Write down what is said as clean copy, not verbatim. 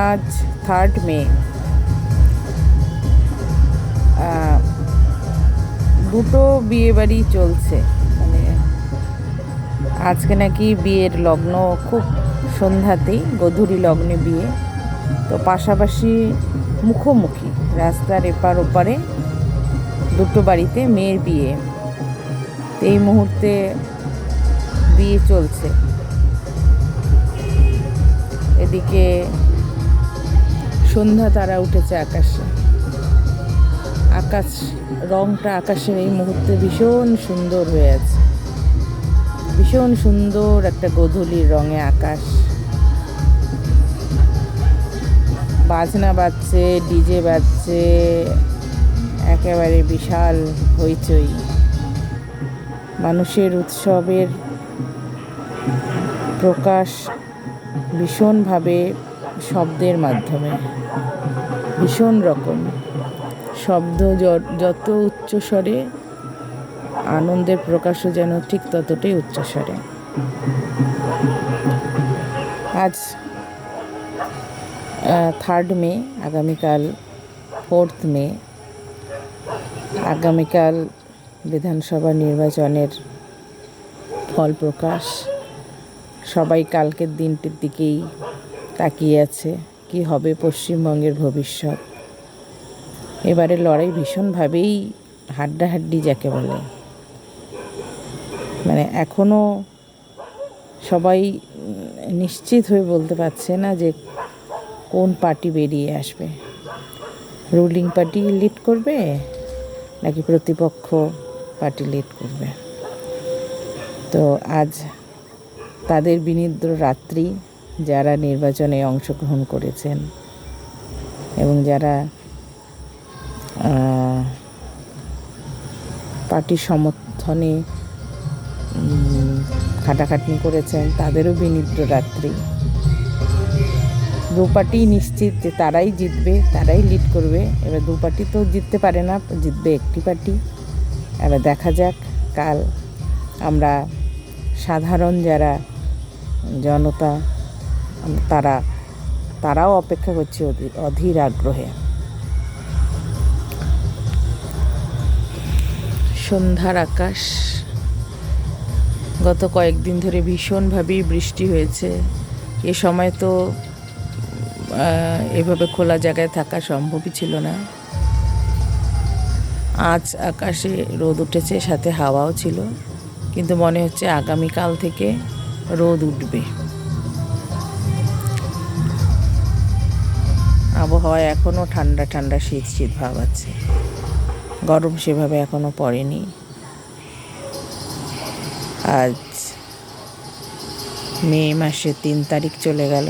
আজ 3 মে। দুটো বিয়ে বাড়ি চলছে, মানে আজকে নাকি বিয়ের লগ্ন, খুব সন্ধ্যাতেই গোধূলি লগ্নে বিয়ে। তো পাশাপাশি মুখোমুখি রাস্তার এপার ওপারে দুটো বাড়িতে মেয়ের বিয়ে। এই মুহূর্তে বিয়ে চলছে। এদিকে সন্ধ্যা তারা উঠেছে আকাশে। আকাশ রংটা আকাশের এই মুহূর্তে ভীষণ সুন্দর হয়ে আছে, ভীষণ সুন্দর একটা গোধূলির রঙে আকাশ। বাজনা বাজছে, ডিজে বাজছে, একেবারে বিশাল হইচই। মানুষের উৎসবের প্রকাশ ভীষণভাবে শব্দের মাধ্যমে, ভীষণ রকম শব্দ যত উচ্চস্বরে, আনন্দের প্রকাশও যেন ঠিক ততটাই উচ্চস্বরে। আজ 3 মে, আগামীকাল 4 মে। আগামীকাল বিধানসভা নির্বাচনের ফল প্রকাশ। সবাই কালকের দিনটির দিকেই তাকিয়ে আছে, কি হবে পশ্চিমবঙ্গের ভবিষ্যৎ। এবারে লড়াই ভীষণভাবেই হাড্ডাহাড্ডি যাকে বলে। মানে এখনও সবাই নিশ্চিত হয়ে বলতে পারছে না যে কোন পার্টি বেরিয়ে আসবে, রুলিং পার্টি লিড করবে নাকি প্রতিপক্ষ পার্টি লিড করবে। তো আজ তাদের বিনিদ্র রাত্রি, যারা নির্বাচনে অংশগ্রহণ করেছেন এবং যারা পার্টির সমর্থনে খাটাখাটনি করেছেন, তাদেরও বিনিদ্র রাত্রি। দু পার্টি নিশ্চিত যে তারাই জিতবে, তারাই লিড করবে। এবার দু পার্টি তো জিততে পারে না, জিতবে একটি পার্টি। এবার দেখা যাক কাল আমরা সাধারণ যারা জনতা, তারাও অপেক্ষা করছে অধীর আগ্রহে। সন্ধ্যার আকাশ, গত কয়েকদিন ধরে ভীষণভাবেই বৃষ্টি হয়েছে। এ সময় তো এভাবে খোলা জায়গায় থাকা সম্ভবই ছিল না। আজ আকাশে রোদ উঠেছে, সাথে হাওয়াও ছিল, কিন্তু মনে হচ্ছে আগামীকাল থেকে রোদ উঠবে। আবহাওয়ায় এখনও ঠান্ডা ঠান্ডা শীত শীত ভাব আছে, গরম সেভাবে এখনও পড়েনি। আজ মে মাসে 3 তারিখ চলে গেল।